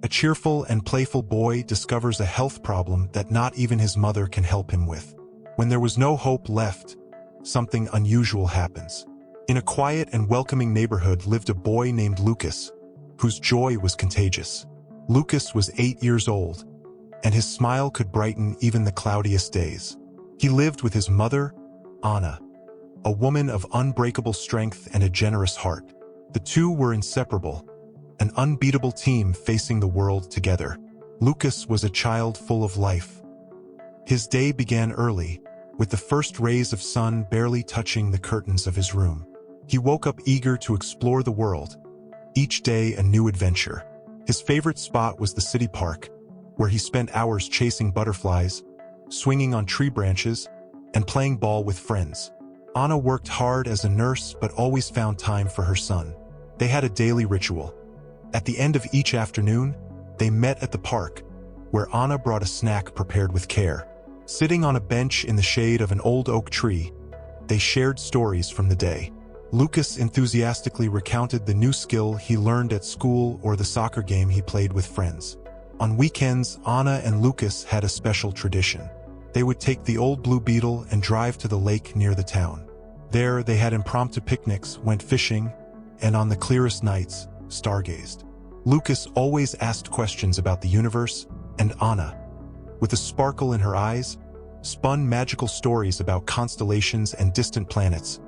A cheerful and playful boy discovers a health problem that not even his mother can help him with. When there was no hope left, something unusual happens. In a quiet and welcoming neighborhood lived a boy named Lucas, whose joy was contagious. Lucas was 8 years old, and his smile could brighten even the cloudiest days. He lived with his mother, Anna, a woman of unbreakable strength and a generous heart. The two were inseparable, an unbeatable team facing the world together. Lucas was a child full of life. His day began early, with the first rays of sun barely touching the curtains of his room. He woke up eager to explore the world, each day a new adventure. His favorite spot was the city park, where he spent hours chasing butterflies, swinging on tree branches, and playing ball with friends. Anna worked hard as a nurse but always found time for her son. They had a daily ritual. At the end of each afternoon, they met at the park, where Anna brought a snack prepared with care. Sitting on a bench in the shade of an old oak tree, they shared stories from the day. Lucas enthusiastically recounted the new skill he learned at school or the soccer game he played with friends. On weekends, Anna and Lucas had a special tradition. They would take the old Blue Beetle and drive to the lake near the town. There, they had impromptu picnics, went fishing, and on the clearest nights, stargazed. Lucas always asked questions about the universe, and Anna, with a sparkle in her eyes, spun magical stories about constellations and distant planets,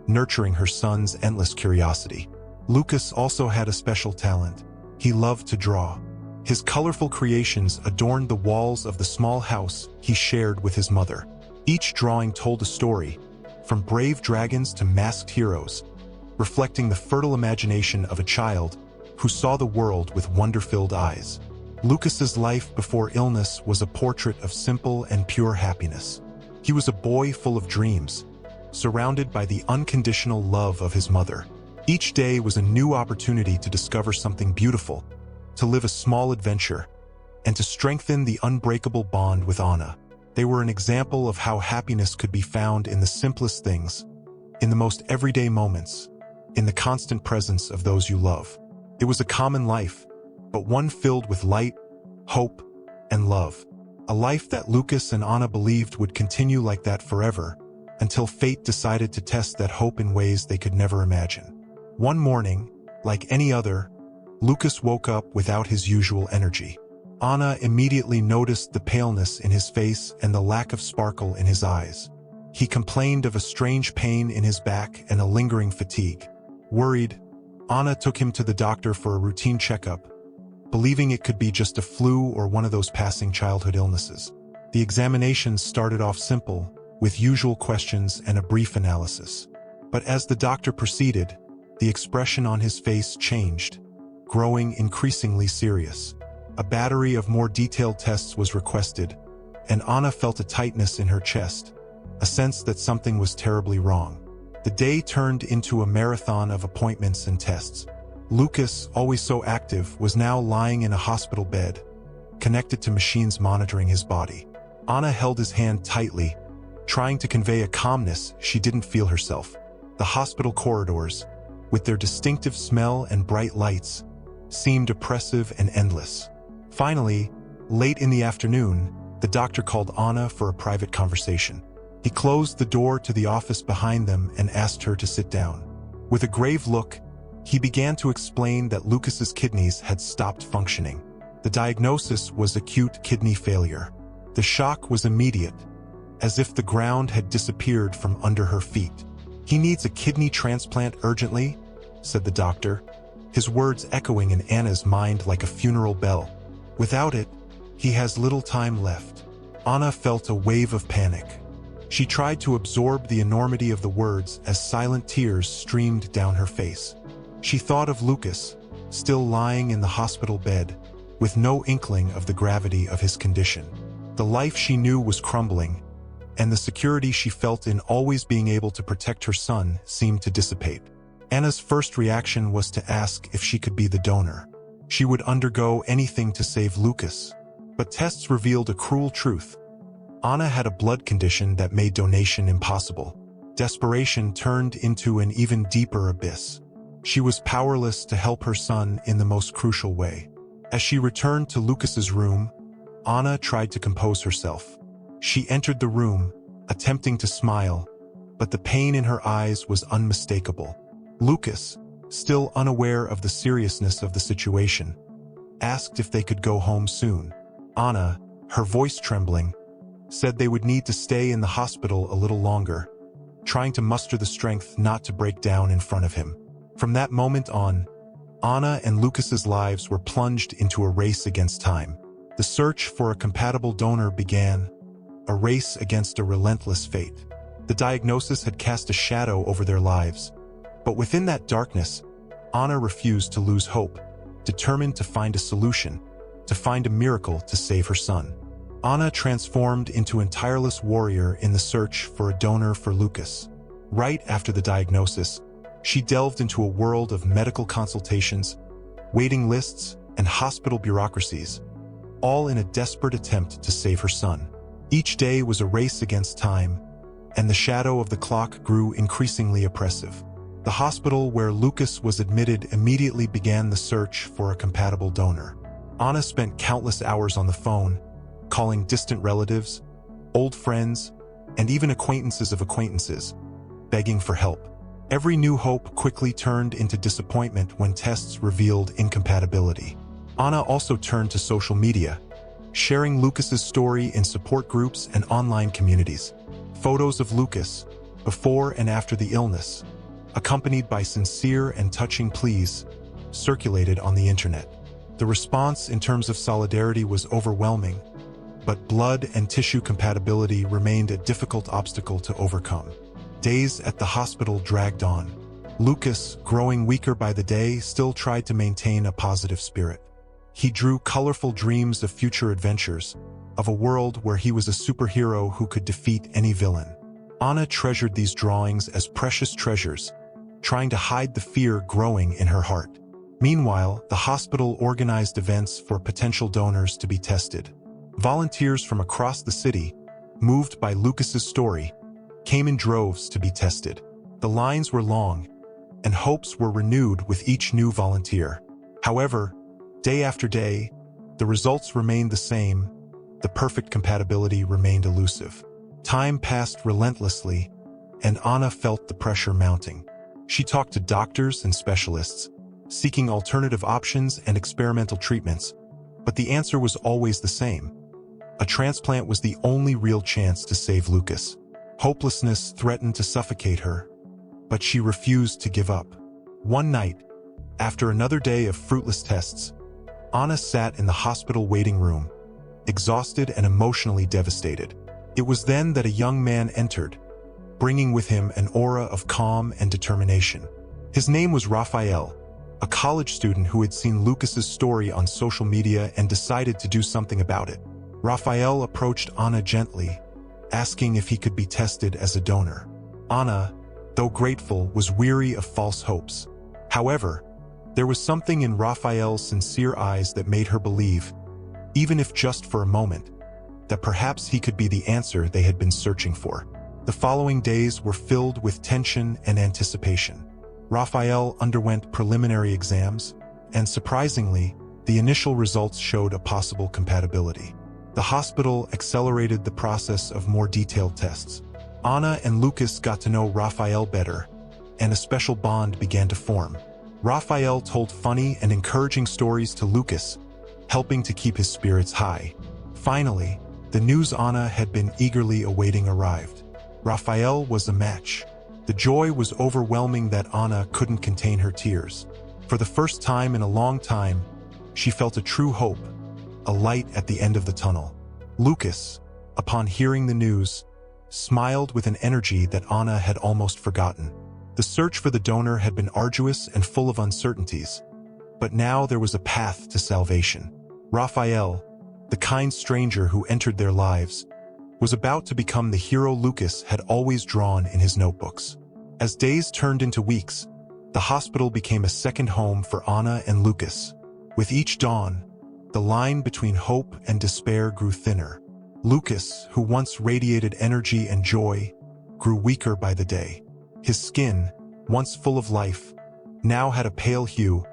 nurturing her son's endless curiosity. Lucas also had a special talent. He loved to draw. His colorful creations adorned the walls of the small house he shared with his mother. Each drawing told a story, from brave dragons to masked heroes, reflecting the fertile imagination of a child who saw the world with wonder-filled eyes. Lucas's life before illness was a portrait of simple and pure happiness. He was a boy full of dreams, surrounded by the unconditional love of his mother. Each day was a new opportunity to discover something beautiful, to live a small adventure, and to strengthen the unbreakable bond with Anna. They were an example of how happiness could be found in the simplest things, in the most everyday moments, in the constant presence of those you love. It was a common life, but one filled with light, hope, and love. A life that Lucas and Anna believed would continue like that forever, until fate decided to test that hope in ways they could never imagine. One morning, like any other, Lucas woke up without his usual energy. Anna immediately noticed the paleness in his face and the lack of sparkle in his eyes. He complained of a strange pain in his back and a lingering fatigue. Worried, Anna took him to the doctor for a routine checkup, believing it could be just a flu or one of those passing childhood illnesses. The examination started off simple, with usual questions and a brief analysis. But as the doctor proceeded, the expression on his face changed, growing increasingly serious. A battery of more detailed tests was requested, and Anna felt a tightness in her chest, a sense that something was terribly wrong. The day turned into a marathon of appointments and tests. Lucas, always so active, was now lying in a hospital bed, connected to machines monitoring his body. Anna held his hand tightly, trying to convey a calmness she didn't feel herself. The hospital corridors, with their distinctive smell and bright lights, seemed oppressive and endless. Finally, late in the afternoon, the doctor called Anna for a private conversation. He closed the door to the office behind them and asked her to sit down. With a grave look, he began to explain that Lucas's kidneys had stopped functioning. The diagnosis was acute kidney failure. The shock was immediate, as if the ground had disappeared from under her feet. "He needs a kidney transplant urgently," said the doctor, his words echoing in Anna's mind like a funeral bell. "Without it, he has little time left." Anna felt a wave of panic. She tried to absorb the enormity of the words as silent tears streamed down her face. She thought of Lucas, still lying in the hospital bed, with no inkling of the gravity of his condition. The life she knew was crumbling, and the security she felt in always being able to protect her son seemed to dissipate. Anna's first reaction was to ask if she could be the donor. She would undergo anything to save Lucas. But tests revealed a cruel truth. Anna had a blood condition that made donation impossible. Desperation turned into an even deeper abyss. She was powerless to help her son in the most crucial way. As she returned to Lucas's room, Anna tried to compose herself. She entered the room, attempting to smile, but the pain in her eyes was unmistakable. Lucas, still unaware of the seriousness of the situation, asked if they could go home soon. Anna, her voice trembling, said they would need to stay in the hospital a little longer, trying to muster the strength not to break down in front of him. From that moment on, Anna and Lucas's lives were plunged into a race against time. The search for a compatible donor began, a race against a relentless fate. The diagnosis had cast a shadow over their lives, but within that darkness, Anna refused to lose hope, determined to find a solution, to find a miracle to save her son. Anna transformed into a tireless warrior in the search for a donor for Lucas. Right after the diagnosis, she delved into a world of medical consultations, waiting lists, and hospital bureaucracies, all in a desperate attempt to save her son. Each day was a race against time, and the shadow of the clock grew increasingly oppressive. The hospital where Lucas was admitted immediately began the search for a compatible donor. Anna spent countless hours on the phone, calling distant relatives, old friends, and even acquaintances of acquaintances, begging for help. Every new hope quickly turned into disappointment when tests revealed incompatibility. Anna also turned to social media, sharing Lucas's story in support groups and online communities. Photos of Lucas, before and after the illness, accompanied by sincere and touching pleas, circulated on the internet. The response in terms of solidarity was overwhelming, but blood and tissue compatibility remained a difficult obstacle to overcome. Days at the hospital dragged on. Lucas, growing weaker by the day, still tried to maintain a positive spirit. He drew colorful dreams of future adventures, of a world where he was a superhero who could defeat any villain. Anna treasured these drawings as precious treasures, trying to hide the fear growing in her heart. Meanwhile, the hospital organized events for potential donors to be tested. Volunteers from across the city, moved by Lucas's story, came in droves to be tested. The lines were long, and hopes were renewed with each new volunteer. However, day after day, the results remained the same. The perfect compatibility remained elusive. Time passed relentlessly, and Anna felt the pressure mounting. She talked to doctors and specialists, seeking alternative options and experimental treatments, but the answer was always the same. A transplant was the only real chance to save Lucas. Hopelessness threatened to suffocate her, but she refused to give up. One night, after another day of fruitless tests, Anna sat in the hospital waiting room, exhausted and emotionally devastated. It was then that a young man entered, bringing with him an aura of calm and determination. His name was Raphael, a college student who had seen Lucas's story on social media and decided to do something about it. Raphael approached Anna gently, asking if he could be tested as a donor. Anna, though grateful, was weary of false hopes. However, there was something in Raphael's sincere eyes that made her believe, even if just for a moment, that perhaps he could be the answer they had been searching for. The following days were filled with tension and anticipation. Raphael underwent preliminary exams, and surprisingly, the initial results showed a possible compatibility. The hospital accelerated the process of more detailed tests. Anna and Lucas got to know Raphael better, and a special bond began to form. Raphael told funny and encouraging stories to Lucas, helping to keep his spirits high. Finally, the news Anna had been eagerly awaiting arrived. Raphael was a match. The joy was overwhelming that Anna couldn't contain her tears. For the first time in a long time, she felt a true hope, a light at the end of the tunnel. Lucas, upon hearing the news, smiled with an energy that Anna had almost forgotten. The search for the donor had been arduous and full of uncertainties, but now there was a path to salvation. Raphael, the kind stranger who entered their lives, was about to become the hero Lucas had always drawn in his notebooks. As days turned into weeks, the hospital became a second home for Anna and Lucas. With each dawn, the line between hope and despair grew thinner. Lucas, who once radiated energy and joy, grew weaker by the day. His skin, once full of life, now had a pale hue,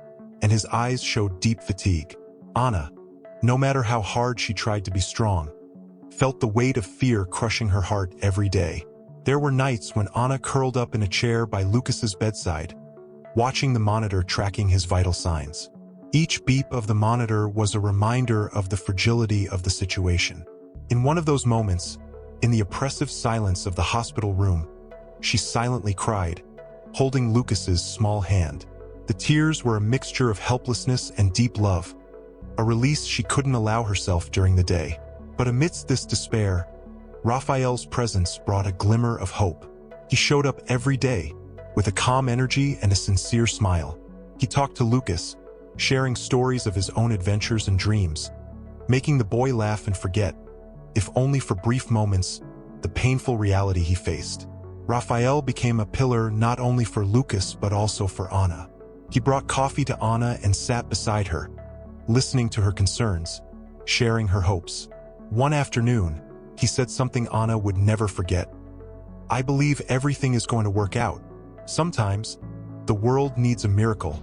and his eyes showed deep fatigue. Anna, no matter how hard she tried to be strong, felt the weight of fear crushing her heart every day. There were nights when Anna curled up in a chair by Lucas's bedside, watching the monitor tracking his vital signs. Each beep of the monitor was a reminder of the fragility of the situation. In one of those moments, in the oppressive silence of the hospital room, she silently cried, holding Lucas's small hand. The tears were a mixture of helplessness and deep love, a release she couldn't allow herself during the day. But amidst this despair, Raphael's presence brought a glimmer of hope. He showed up every day, with a calm energy and a sincere smile. He talked to Lucas, sharing stories of his own adventures and dreams, making the boy laugh and forget, if only for brief moments, the painful reality he faced. Raphael became a pillar not only for Lucas but also for Anna. He brought coffee to Anna and sat beside her, listening to her concerns, sharing her hopes. One afternoon, he said something Anna would never forget. "I believe everything is going to work out. Sometimes, the world needs a miracle,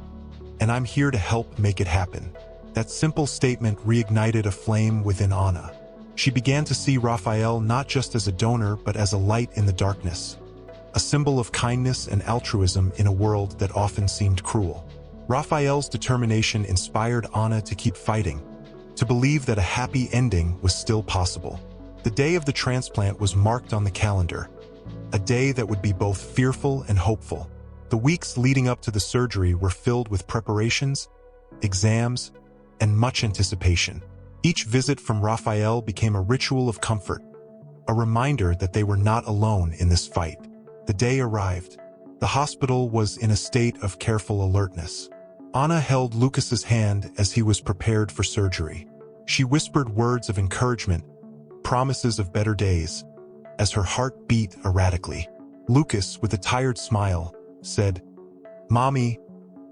and I'm here to help make it happen." That simple statement reignited a flame within Anna. She began to see Raphael not just as a donor but as a light in the darkness, a symbol of kindness and altruism in a world that often seemed cruel. Raphael's determination inspired Anna to keep fighting, to believe that a happy ending was still possible. The day of the transplant was marked on the calendar, a day that would be both fearful and hopeful. The weeks leading up to the surgery were filled with preparations, exams, and much anticipation. Each visit from Raphael became a ritual of comfort, a reminder that they were not alone in this fight. The day arrived. The hospital was in a state of careful alertness. Anna held Lucas's hand as he was prepared for surgery. She whispered words of encouragement, promises of better days, as her heart beat erratically. Lucas, with a tired smile, said, "Mommy,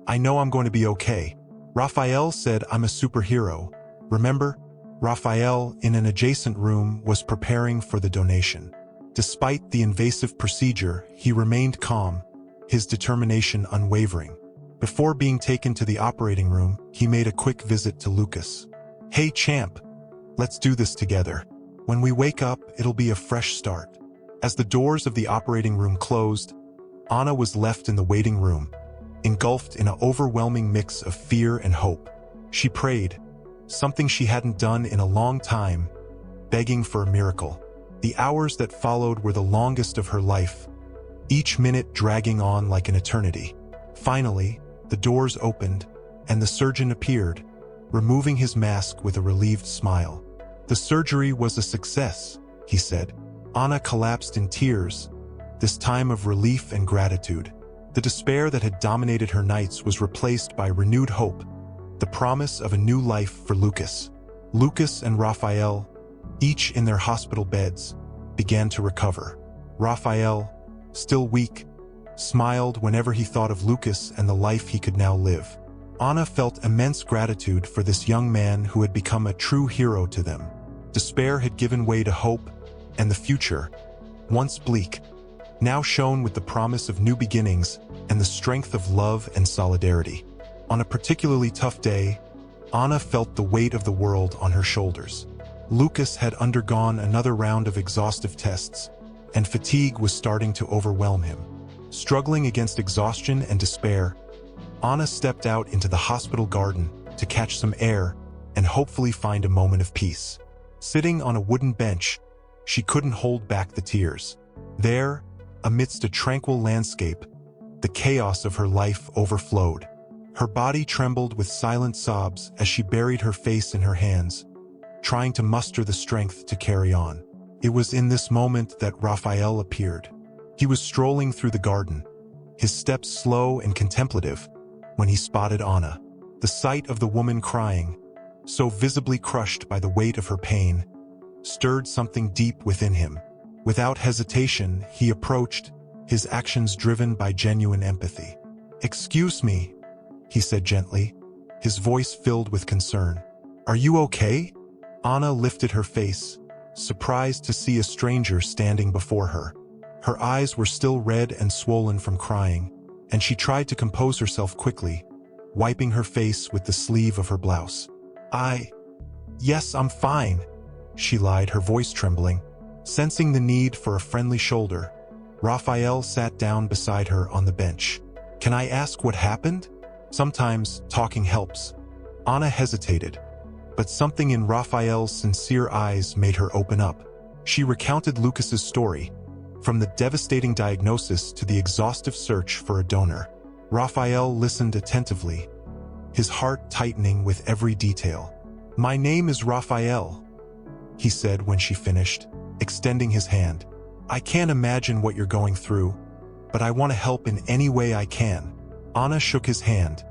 I know I'm going to be okay." Raphael said, "I'm a superhero. Remember?" Raphael, in an adjacent room, was preparing for the donation. Despite the invasive procedure, he remained calm, his determination unwavering. Before being taken to the operating room, he made a quick visit to Lucas. "Hey, champ, let's do this together. When we wake up, it'll be a fresh start." As the doors of the operating room closed, Anna was left in the waiting room, engulfed in an overwhelming mix of fear and hope. She prayed, something she hadn't done in a long time, begging for a miracle. The hours that followed were the longest of her life, each minute dragging on like an eternity. Finally, the doors opened, and the surgeon appeared, removing his mask with a relieved smile. "The surgery was a success," he said. Anna collapsed in tears, this time of relief and gratitude. The despair that had dominated her nights was replaced by renewed hope, the promise of a new life for Lucas. Lucas and Raphael, each in their hospital beds, began to recover. Raphael, still weak, smiled whenever he thought of Lucas and the life he could now live. Anna felt immense gratitude for this young man who had become a true hero to them. Despair had given way to hope, and the future, once bleak, now shone with the promise of new beginnings and the strength of love and solidarity. On a particularly tough day, Anna felt the weight of the world on her shoulders. Lucas had undergone another round of exhaustive tests, and fatigue was starting to overwhelm him. Struggling against exhaustion and despair, Anna stepped out into the hospital garden to catch some air and hopefully find a moment of peace. Sitting on a wooden bench, she couldn't hold back the tears. There, amidst a tranquil landscape, the chaos of her life overflowed. Her body trembled with silent sobs as she buried her face in her hands, trying to muster the strength to carry on. It was in this moment that Raphael appeared. He was strolling through the garden, his steps slow and contemplative, when he spotted Anna. The sight of the woman crying, so visibly crushed by the weight of her pain, stirred something deep within him. Without hesitation, he approached, his actions driven by genuine empathy. "Excuse me," he said gently, his voice filled with concern. "Are you okay?" Anna lifted her face, surprised to see a stranger standing before her. Her eyes were still red and swollen from crying, and she tried to compose herself quickly, wiping her face with the sleeve of her blouse. Yes, I'm fine, she lied, her voice trembling. Sensing the need for a friendly shoulder, Raphael sat down beside her on the bench. Can I ask what happened? Sometimes talking helps. Anna hesitated, but something in Raphael's sincere eyes made her open up. She recounted Lucas's story, from the devastating diagnosis to the exhaustive search for a donor. Raphael listened attentively, his heart tightening with every detail. My name is Raphael, he said when she finished, extending his hand. I can't imagine what you're going through, but I want to help in any way I can. Anna shook his hand,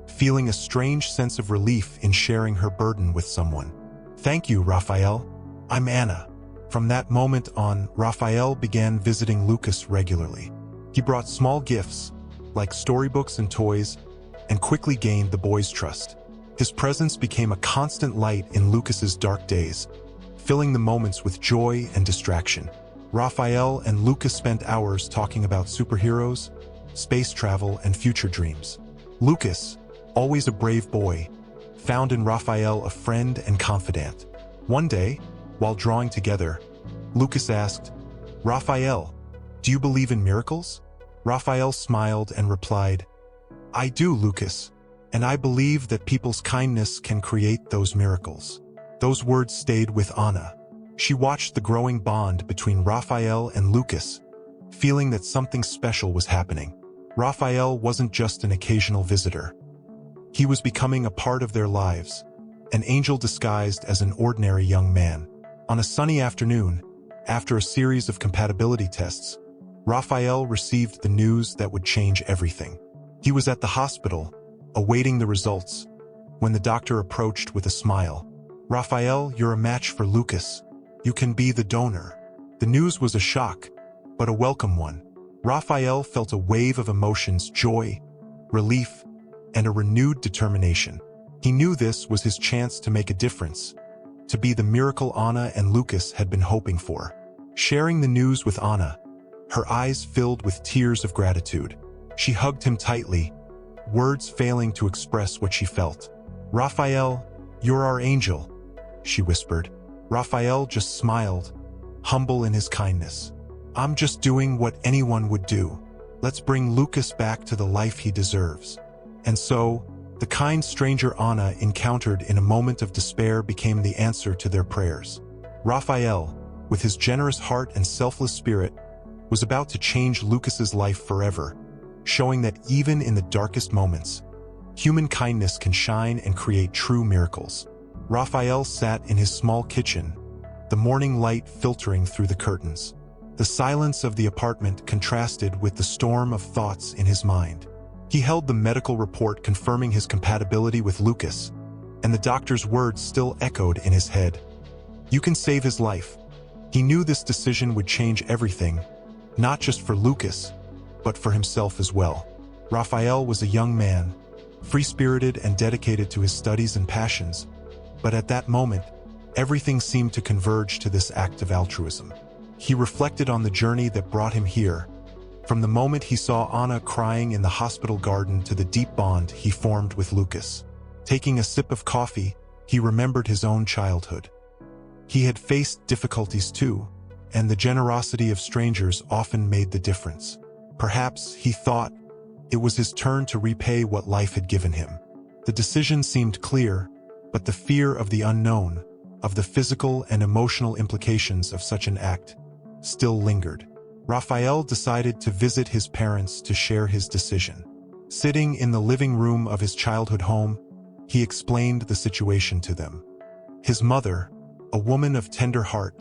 feeling a strange sense of relief in sharing her burden with someone. Thank you, Raphael. I'm Anna. From that moment on, Raphael began visiting Lucas regularly. He brought small gifts, like storybooks and toys, and quickly gained the boy's trust. His presence became a constant light in Lucas's dark days, filling the moments with joy and distraction. Raphael and Lucas spent hours talking about superheroes, space travel, and future dreams. Lucas, always a brave boy, found in Raphael a friend and confidant. One day, while drawing together, Lucas asked, Raphael, do you believe in miracles? Raphael smiled and replied, I do, Lucas, and I believe that people's kindness can create those miracles. Those words stayed with Anna. She watched the growing bond between Raphael and Lucas, feeling that something special was happening. Raphael wasn't just an occasional visitor. He was becoming a part of their lives, an angel disguised as an ordinary young man. On a sunny afternoon, after a series of compatibility tests, Raphael received the news that would change everything. He was at the hospital, awaiting the results, when the doctor approached with a smile. Raphael, you're a match for Lucas. You can be the donor. The news was a shock, but a welcome one. Raphael felt a wave of emotions, joy, relief, and a renewed determination. He knew this was his chance to make a difference, to be the miracle Anna and Lucas had been hoping for. Sharing the news with Anna, her eyes filled with tears of gratitude. She hugged him tightly, words failing to express what she felt. Raphael, you're our angel, she whispered. Raphael just smiled, humble in his kindness. I'm just doing what anyone would do. Let's bring Lucas back to the life he deserves. And so, the kind stranger Anna encountered in a moment of despair became the answer to their prayers. Raphael, with his generous heart and selfless spirit, was about to change Lucas's life forever, showing that even in the darkest moments, human kindness can shine and create true miracles. Raphael sat in his small kitchen, the morning light filtering through the curtains. The silence of the apartment contrasted with the storm of thoughts in his mind. He held the medical report confirming his compatibility with Lucas, and the doctor's words still echoed in his head. You can save his life. He knew this decision would change everything, not just for Lucas, but for himself as well. Raphael was a young man, free-spirited and dedicated to his studies and passions, but at that moment, everything seemed to converge to this act of altruism. He reflected on the journey that brought him here, from the moment he saw Anna crying in the hospital garden to the deep bond he formed with Lucas. Taking a sip of coffee, he remembered his own childhood. He had faced difficulties too, and the generosity of strangers often made the difference. Perhaps, he thought, it was his turn to repay what life had given him. The decision seemed clear, but the fear of the unknown, of the physical and emotional implications of such an act, still lingered. Raphael decided to visit his parents to share his decision. Sitting in the living room of his childhood home, he explained the situation to them. His mother, a woman of tender heart,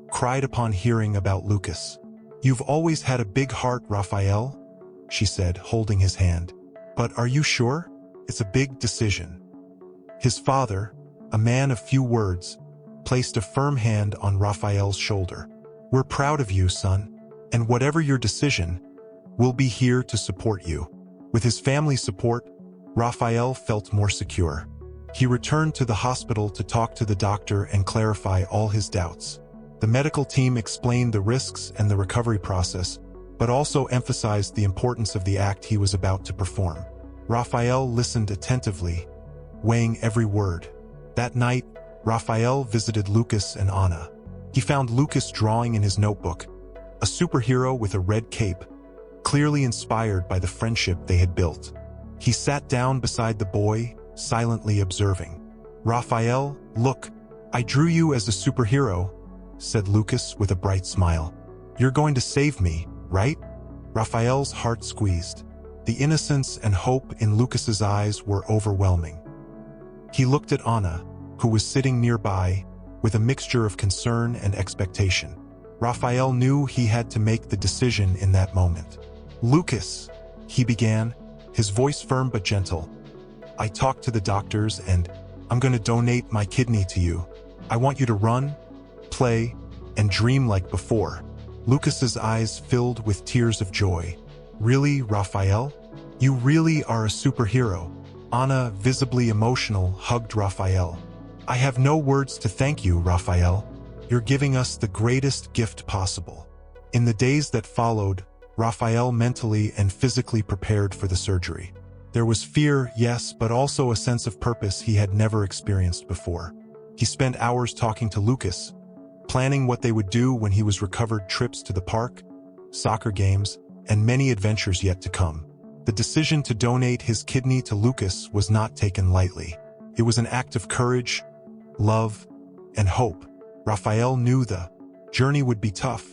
cried upon hearing about Lucas. You've always had a big heart, Raphael, she said, holding his hand. But are you sure? It's a big decision. His father, a man of few words, placed a firm hand on Raphael's shoulder. We're proud of you, son, and whatever your decision, we'll be here to support you. With his family's support, Raphael felt more secure. He returned to the hospital to talk to the doctor and clarify all his doubts. The medical team explained the risks and the recovery process, but also emphasized the importance of the act he was about to perform. Raphael listened attentively, weighing every word. That night, Raphael visited Lucas and Anna. He found Lucas drawing in his notebook, a superhero with a red cape, clearly inspired by the friendship they had built. He sat down beside the boy, silently observing. "Raphael, look, I drew you as a superhero," said Lucas with a bright smile. "You're going to save me, right?" Raphael's heart squeezed. The innocence and hope in Lucas's eyes were overwhelming. He looked at Anna, who was sitting nearby, with a mixture of concern and expectation. Raphael knew he had to make the decision in that moment. "Lucas," he began, his voice firm but gentle. "I talked to the doctors and I'm going to donate my kidney to you. I want you to run, play, and dream like before." Lucas's eyes filled with tears of joy. "Really, Raphael? You really are a superhero." Anna, visibly emotional, hugged Raphael. "I have no words to thank you, Raphael. You're giving us the greatest gift possible." In the days that followed, Raphael mentally and physically prepared for the surgery. There was fear, yes, but also a sense of purpose he had never experienced before. He spent hours talking to Lucas, planning what they would do when he was recovered, trips to the park, soccer games, and many adventures yet to come. The decision to donate his kidney to Lucas was not taken lightly. It was an act of courage, love, and hope. Raphael knew the journey would be tough,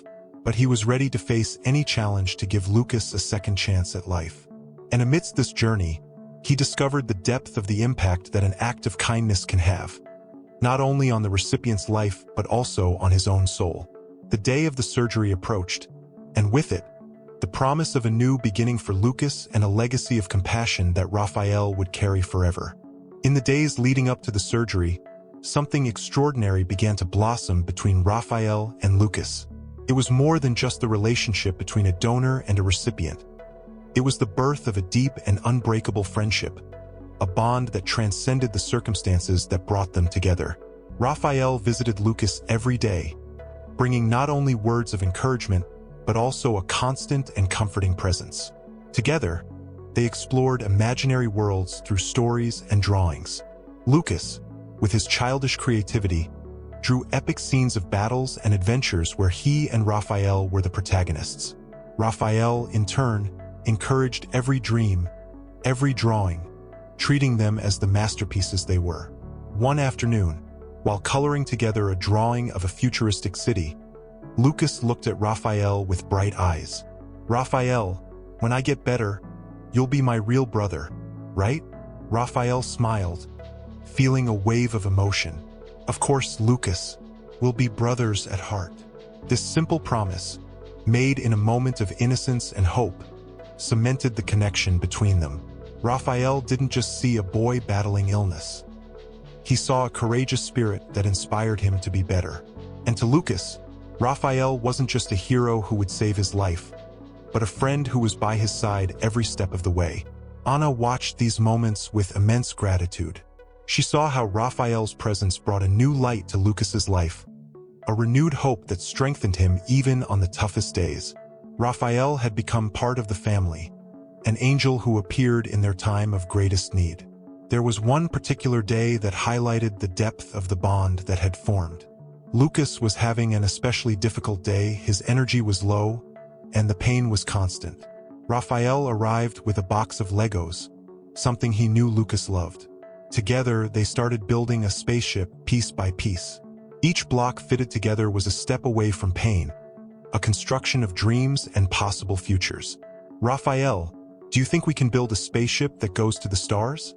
but he was ready to face any challenge to give Lucas a second chance at life. And amidst this journey, he discovered the depth of the impact that an act of kindness can have, not only on the recipient's life but also on his own soul. The day of the surgery approached, and with it, the promise of a new beginning for Lucas and a legacy of compassion that Raphael would carry forever. In the days leading up to the surgery, something extraordinary began to blossom between Raphael and Lucas. It was more than just the relationship between a donor and a recipient. It was the birth of a deep and unbreakable friendship, a bond that transcended the circumstances that brought them together. Raphael visited Lucas every day, bringing not only words of encouragement, but also a constant and comforting presence. Together, they explored imaginary worlds through stories and drawings. Lucas, with his childish creativity, drew epic scenes of battles and adventures where he and Raphael were the protagonists. Raphael, in turn, encouraged every dream, every drawing, treating them as the masterpieces they were. One afternoon, while coloring together a drawing of a futuristic city, Lucas looked at Raphael with bright eyes. "Raphael, when I get better, you'll be my real brother, right?" Raphael smiled, feeling a wave of emotion. "Of course, Lucas, we'll be brothers at heart." This simple promise, made in a moment of innocence and hope, cemented the connection between them. Raphael didn't just see a boy battling illness. He saw a courageous spirit that inspired him to be better. And to Lucas, Raphael wasn't just a hero who would save his life, but a friend who was by his side every step of the way. Anna watched these moments with immense gratitude. She saw how Raphael's presence brought a new light to Lucas's life, a renewed hope that strengthened him even on the toughest days. Raphael had become part of the family, an angel who appeared in their time of greatest need. There was one particular day that highlighted the depth of the bond that had formed. Lucas was having an especially difficult day, his energy was low, and the pain was constant. Raphael arrived with a box of Legos, something he knew Lucas loved. Together, they started building a spaceship piece by piece. Each block fitted together was a step away from pain, a construction of dreams and possible futures. "Raphael, do you think we can build a spaceship that goes to the stars?"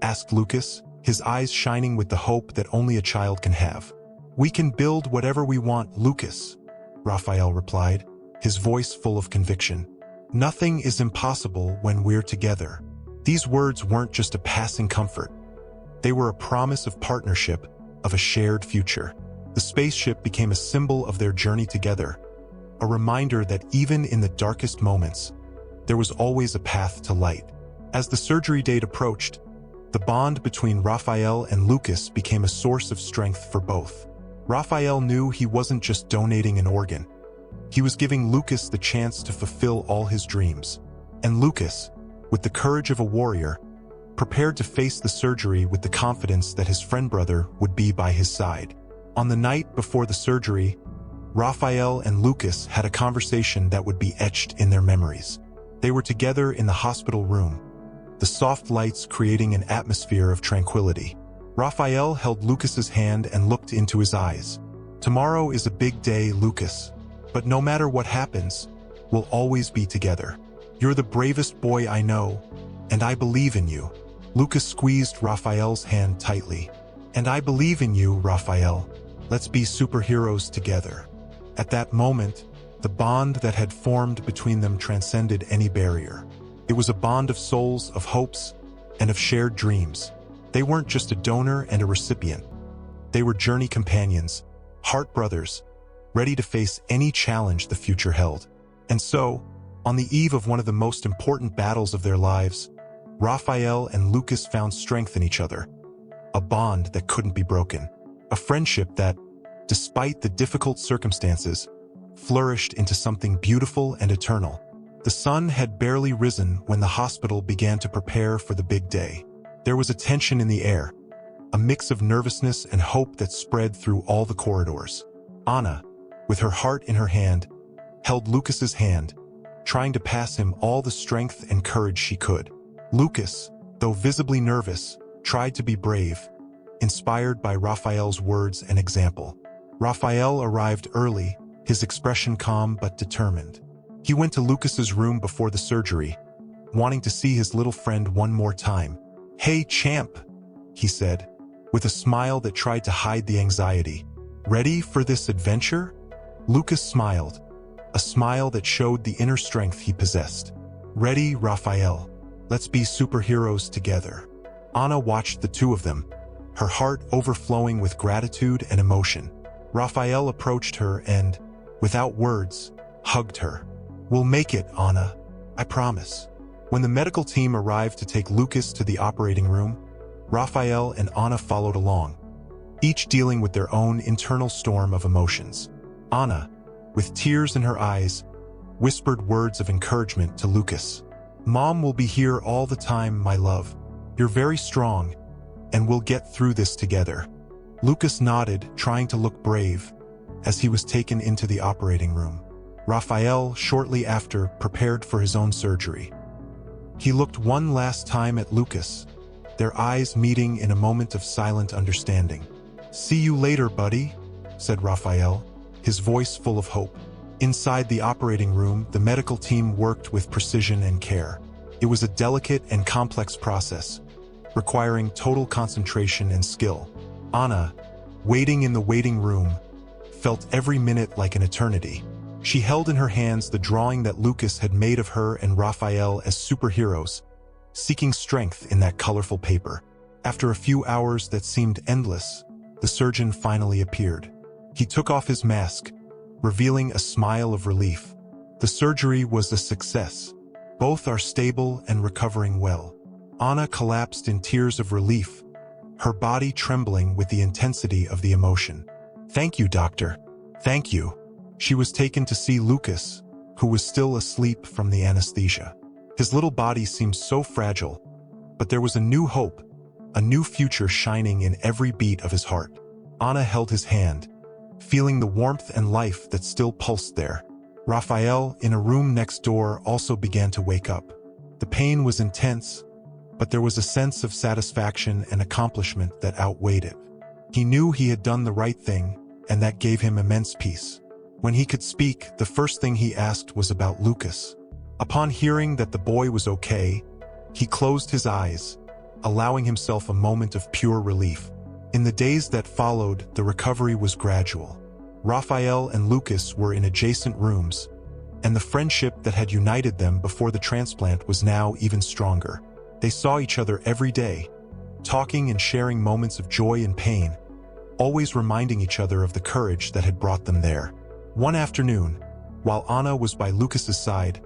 asked Lucas, his eyes shining with the hope that only a child can have. "We can build whatever we want, Lucas," Raphael replied, his voice full of conviction. "Nothing is impossible when we're together." These words weren't just a passing comfort. They were a promise of partnership, of a shared future. The spaceship became a symbol of their journey together, a reminder that even in the darkest moments, there was always a path to light. As the surgery date approached, the bond between Raphael and Lucas became a source of strength for both. Raphael knew he wasn't just donating an organ. He was giving Lucas the chance to fulfill all his dreams. And Lucas, with the courage of a warrior, prepared to face the surgery with the confidence that his friend brother would be by his side. On the night before the surgery, Raphael and Lucas had a conversation that would be etched in their memories. They were together in the hospital room, the soft lights creating an atmosphere of tranquility. Raphael held Lucas's hand and looked into his eyes. "Tomorrow is a big day, Lucas, but no matter what happens, we'll always be together. You're the bravest boy I know, and I believe in you." Lucas squeezed Raphael's hand tightly. "And I believe in you, Raphael. Let's be superheroes together." At that moment, the bond that had formed between them transcended any barrier. It was a bond of souls, of hopes, and of shared dreams. They weren't just a donor and a recipient. They were journey companions, heart brothers, ready to face any challenge the future held. And so, on the eve of one of the most important battles of their lives, Raphael and Lucas found strength in each other. A bond that couldn't be broken. A friendship that, despite the difficult circumstances, flourished into something beautiful and eternal. The sun had barely risen when the hospital began to prepare for the big day. There was a tension in the air, a mix of nervousness and hope that spread through all the corridors. Anna, with her heart in her hand, held Lucas's hand, trying to pass him all the strength and courage she could. Lucas, though visibly nervous, tried to be brave, inspired by Raphael's words and example. Raphael arrived early, his expression calm but determined. He went to Lucas's room before the surgery, wanting to see his little friend one more time. "Hey, champ," he said, with a smile that tried to hide the anxiety. "Ready for this adventure?" Lucas smiled, a smile that showed the inner strength he possessed. "Ready, Raphael. Let's be superheroes together." Anna watched the two of them, her heart overflowing with gratitude and emotion. Raphael approached her and, without words, hugged her. "We'll make it, Anna. I promise." When the medical team arrived to take Lucas to the operating room, Raphael and Anna followed along, each dealing with their own internal storm of emotions. Anna, with tears in her eyes, whispered words of encouragement to Lucas. "Mom will be here all the time, my love. You're very strong, and we'll get through this together." Lucas nodded, trying to look brave, as he was taken into the operating room. Raphael, shortly after, prepared for his own surgery. He looked one last time at Lucas, their eyes meeting in a moment of silent understanding. "See you later, buddy," said Raphael, his voice full of hope. Inside the operating room, the medical team worked with precision and care. It was a delicate and complex process, requiring total concentration and skill. Anna, waiting in the waiting room, felt every minute like an eternity. She held in her hands the drawing that Lucas had made of her and Raphael as superheroes, seeking strength in that colorful paper. After a few hours that seemed endless, the surgeon finally appeared. He took off his mask, revealing a smile of relief. The surgery was a success. Both are stable and recovering well. Anna collapsed in tears of relief, her body trembling with the intensity of the emotion. "Thank you, doctor. Thank you." She was taken to see Lucas, who was still asleep from the anesthesia. His little body seemed so fragile, but there was a new hope, a new future shining in every beat of his heart. Anna held his hand, feeling the warmth and life that still pulsed there. Raphael, in a room next door, also began to wake up. The pain was intense, but there was a sense of satisfaction and accomplishment that outweighed it. He knew he had done the right thing, and that gave him immense peace. When he could speak, the first thing he asked was about Lucas. Upon hearing that the boy was okay, he closed his eyes, allowing himself a moment of pure relief. In the days that followed, the recovery was gradual. Raphael and Lucas were in adjacent rooms, and the friendship that had united them before the transplant was now even stronger. They saw each other every day, talking and sharing moments of joy and pain, always reminding each other of the courage that had brought them there. One afternoon, while Anna was by Lucas's side,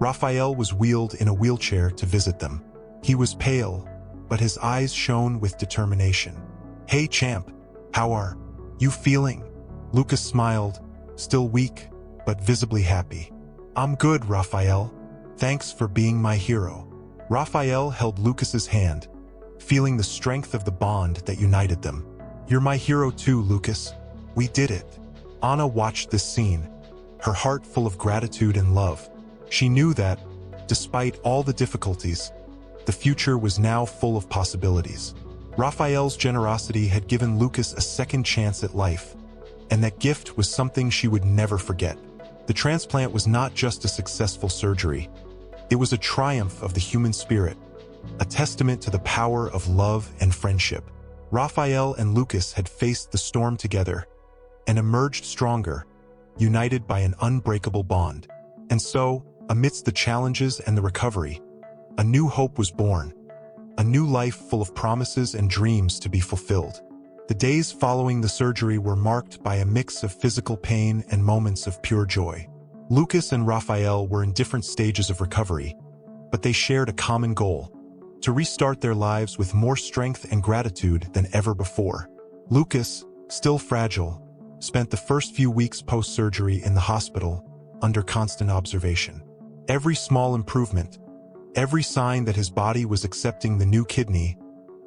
Raphael was wheeled in a wheelchair to visit them. He was pale, but his eyes shone with determination. "Hey champ, how are you feeling?" Lucas smiled, still weak, but visibly happy. "I'm good, Raphael. Thanks for being my hero." Raphael held Lucas's hand, feeling the strength of the bond that united them. "You're my hero too, Lucas. We did it." Anna watched this scene, her heart full of gratitude and love. She knew that, despite all the difficulties, the future was now full of possibilities. Raphael's generosity had given Lucas a second chance at life, and that gift was something she would never forget. The transplant was not just a successful surgery. It was a triumph of the human spirit, a testament to the power of love and friendship. Raphael and Lucas had faced the storm together and emerged stronger, united by an unbreakable bond. And so, amidst the challenges and the recovery, a new hope was born, a new life full of promises and dreams to be fulfilled. The days following the surgery were marked by a mix of physical pain and moments of pure joy. Lucas and Raphael were in different stages of recovery, but they shared a common goal: to restart their lives with more strength and gratitude than ever before. Lucas, still fragile, spent the first few weeks post-surgery in the hospital under constant observation. Every small improvement, every sign that his body was accepting the new kidney,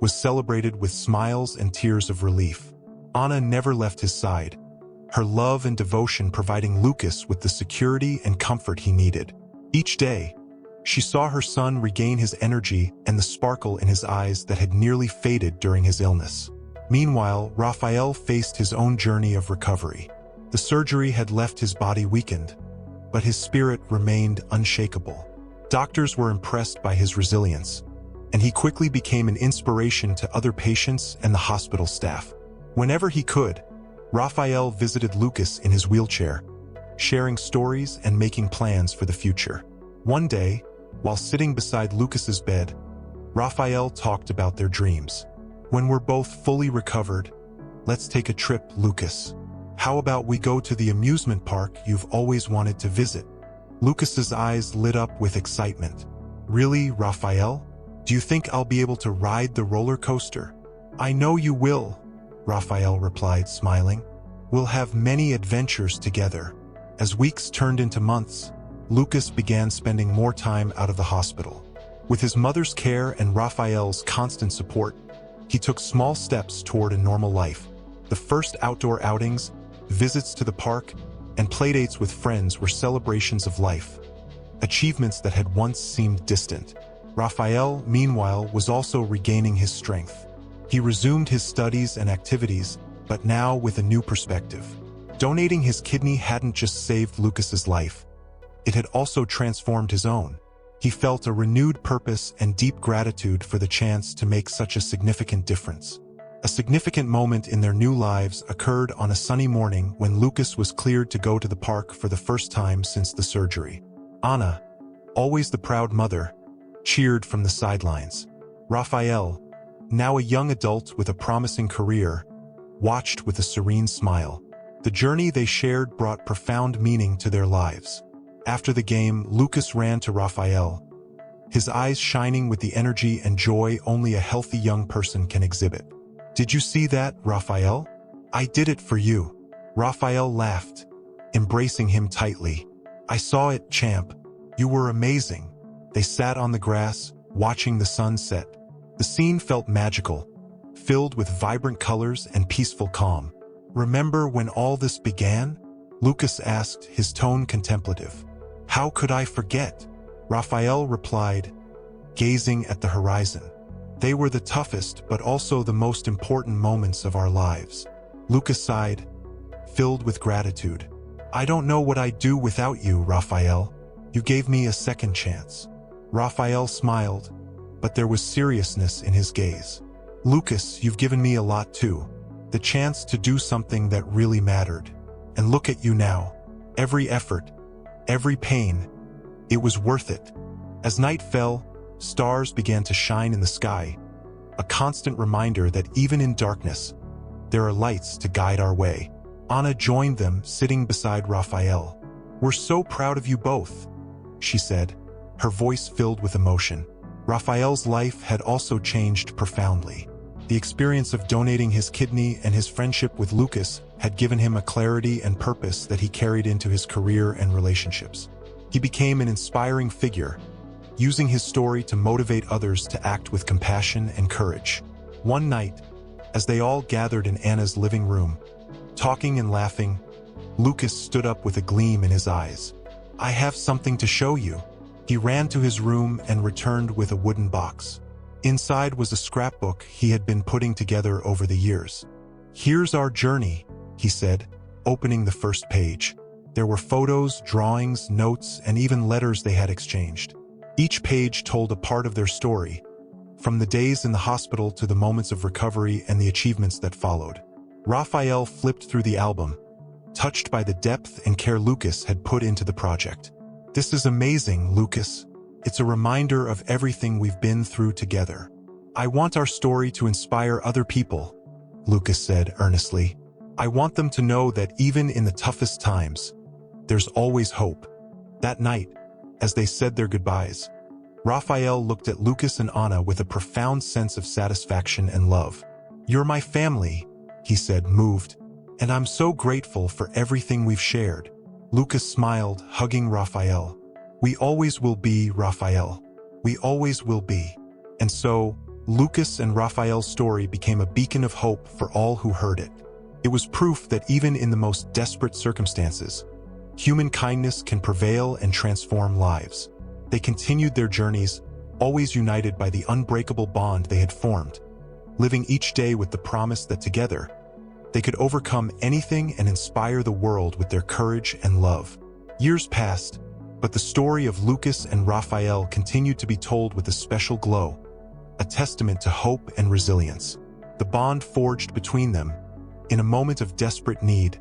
was celebrated with smiles and tears of relief. Anna never left his side, her love and devotion providing Lucas with the security and comfort he needed. Each day, she saw her son regain his energy and the sparkle in his eyes that had nearly faded during his illness. Meanwhile, Raphael faced his own journey of recovery. The surgery had left his body weakened, but his spirit remained unshakable. Doctors were impressed by his resilience, and he quickly became an inspiration to other patients and the hospital staff. Whenever he could, Raphael visited Lucas in his wheelchair, sharing stories and making plans for the future. One day, while sitting beside Lucas's bed, Raphael talked about their dreams. "When we're both fully recovered, let's take a trip, Lucas. How about we go to the amusement park you've always wanted to visit?" Lucas's eyes lit up with excitement. "Really, Raphael? Do you think I'll be able to ride the roller coaster?" "I know you will," Raphael replied, smiling. "We'll have many adventures together." As weeks turned into months, Lucas began spending more time out of the hospital. With his mother's care and Raphael's constant support, he took small steps toward a normal life. The first outdoor outings, visits to the park, and playdates with friends were celebrations of life, achievements that had once seemed distant. Raphael, meanwhile, was also regaining his strength. He resumed his studies and activities, but now with a new perspective. Donating his kidney hadn't just saved Lucas's life, it had also transformed his own. He felt a renewed purpose and deep gratitude for the chance to make such a significant difference. A significant moment in their new lives occurred on a sunny morning when Lucas was cleared to go to the park for the first time since the surgery. Anna, always the proud mother, cheered from the sidelines. Raphael, now a young adult with a promising career, watched with a serene smile. The journey they shared brought profound meaning to their lives. After the game, Lucas ran to Raphael, his eyes shining with the energy and joy only a healthy young person can exhibit. "Did you see that, Raphael? I did it for you." Raphael laughed, embracing him tightly. "I saw it, champ. You were amazing." They sat on the grass, watching the sun set. The scene felt magical, filled with vibrant colors and peaceful calm. "Remember when all this began?" Lucas asked, his tone contemplative. "How could I forget?" Raphael replied, gazing at the horizon. "They were the toughest but also the most important moments of our lives." Lucas sighed, filled with gratitude. "I don't know what I'd do without you, Raphael. You gave me a second chance." Raphael smiled, but there was seriousness in his gaze. "Lucas, you've given me a lot too. The chance to do something that really mattered. And look at you now. Every effort, every pain, it was worth it." As night fell, stars began to shine in the sky, a constant reminder that even in darkness, there are lights to guide our way. Anna joined them, sitting beside Raphael. "We're so proud of you both," she said, her voice filled with emotion. Raphael's life had also changed profoundly. The experience of donating his kidney and his friendship with Lucas had given him a clarity and purpose that he carried into his career and relationships. He became an inspiring figure, using his story to motivate others to act with compassion and courage. One night, as they all gathered in Anna's living room, talking and laughing, Lucas stood up with a gleam in his eyes. "I have something to show you." He ran to his room and returned with a wooden box. Inside was a scrapbook he had been putting together over the years. "Here's our journey," he said, opening the first page. There were photos, drawings, notes, and even letters they had exchanged. Each page told a part of their story, from the days in the hospital to the moments of recovery and the achievements that followed. Raphael flipped through the album, touched by the depth and care Lucas had put into the project. "This is amazing, Lucas. It's a reminder of everything we've been through together. I want our story to inspire other people," Lucas said earnestly. "I want them to know that even in the toughest times, there's always hope." That night, as they said their goodbyes, Raphael looked at Lucas and Anna with a profound sense of satisfaction and love. "You're my family," he said, moved, "and I'm so grateful for everything we've shared." Lucas smiled, hugging Raphael. "We always will be, Raphael. We always will be." And so, Lucas and Raphael's story became a beacon of hope for all who heard it. It was proof that even in the most desperate circumstances, human kindness can prevail and transform lives. They continued their journeys, always united by the unbreakable bond they had formed, living each day with the promise that together, they could overcome anything and inspire the world with their courage and love. Years passed, but the story of Lucas and Raphael continued to be told with a special glow, a testament to hope and resilience. The bond forged between them, in a moment of desperate need,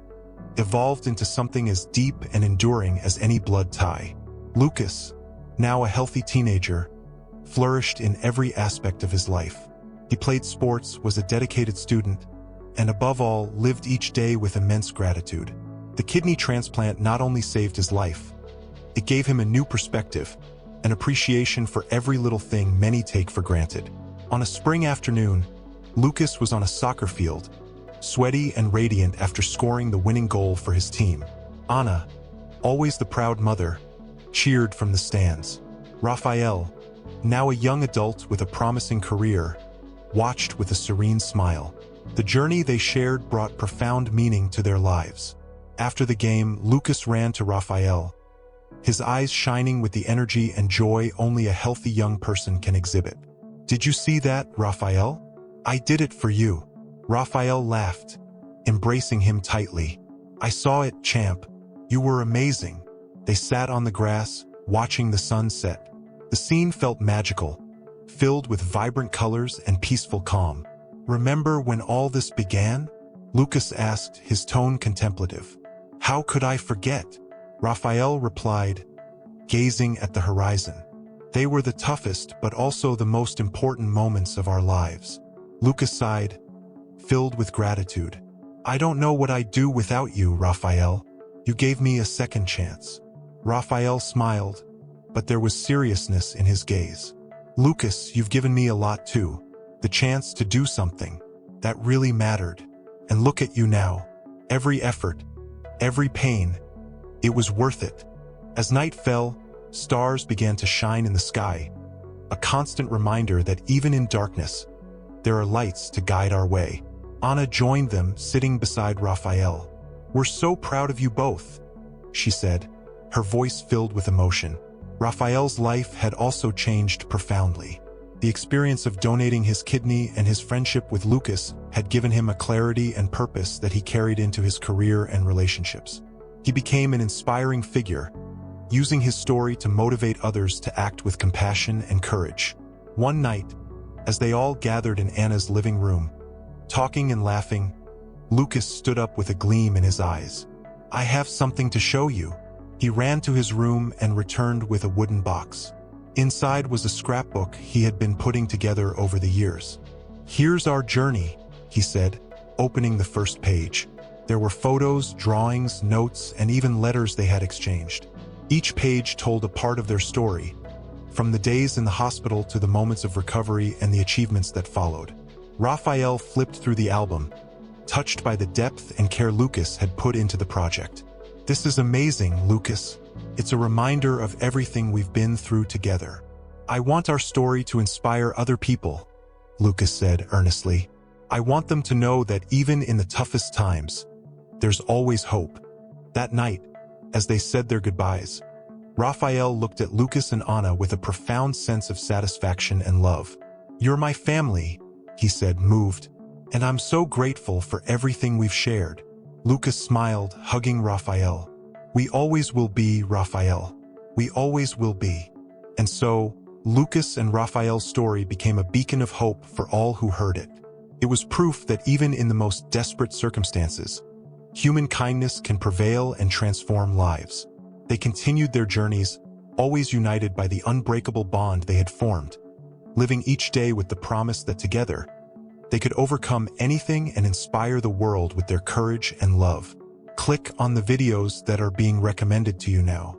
evolved into something as deep and enduring as any blood tie. Lucas, now a healthy teenager, flourished in every aspect of his life. He played sports, was a dedicated student, and above all, lived each day with immense gratitude. The kidney transplant not only saved his life, it gave him a new perspective, an appreciation for every little thing many take for granted. On a spring afternoon, Lucas was on a soccer field, sweaty and radiant after scoring the winning goal for his team. Anna, always the proud mother, cheered from the stands. Raphael, now a young adult with a promising career, watched with a serene smile. The journey they shared brought profound meaning to their lives. After the game, Lucas ran to Raphael, his eyes shining with the energy and joy only a healthy young person can exhibit. "Did you see that, Raphael? I did it for you." Raphael laughed, embracing him tightly. "I saw it, champ. You were amazing." They sat on the grass, watching the sun set. The scene felt magical, filled with vibrant colors and peaceful calm. "Remember when all this began?" Lucas asked, his tone contemplative. "How could I forget?" Raphael replied, gazing at the horizon. "They were the toughest but also the most important moments of our lives." Lucas sighed, filled with gratitude. "I don't know what I'd do without you, Raphael. You gave me a second chance." Raphael smiled, but there was seriousness in his gaze. "Lucas, you've given me a lot too. The chance to do something that really mattered. And look at you now. Every effort, every pain, it was worth it." As night fell, stars began to shine in the sky, a constant reminder that even in darkness, there are lights to guide our way. Anna joined them, sitting beside Raphael. "We're so proud of you both," she said, her voice filled with emotion. Raphael's life had also changed profoundly. The experience of donating his kidney and his friendship with Lucas had given him a clarity and purpose that he carried into his career and relationships. He became an inspiring figure, using his story to motivate others to act with compassion and courage. One night, as they all gathered in Anna's living room, talking and laughing, Lucas stood up with a gleam in his eyes. "I have something to show you." He ran to his room and returned with a wooden box. Inside was a scrapbook he had been putting together over the years. "Here's our journey," he said, opening the first page. There were photos, drawings, notes, and even letters they had exchanged. Each page told a part of their story, from the days in the hospital to the moments of recovery and the achievements that followed. Raphael flipped through the album, touched by the depth and care Lucas had put into the project. "This is amazing, Lucas. It's a reminder of everything we've been through together. I want our story to inspire other people, Lucas said earnestly. I want them to know that even in the toughest times, there's always hope. That night, as they said their goodbyes, Raphael looked at Lucas and Anna with a profound sense of satisfaction and love. "You're my family," he said, moved, "and I'm so grateful for everything we've shared." Lucas smiled, hugging Raphael. "We always will be, Raphael. We always will be." And so, Lucas and Raphael's story became a beacon of hope for all who heard it. It was proof that even in the most desperate circumstances, human kindness can prevail and transform lives. They continued their journeys, always united by the unbreakable bond they had formed, living each day with the promise that together, they could overcome anything and inspire the world with their courage and love. Click on the videos that are being recommended to you now.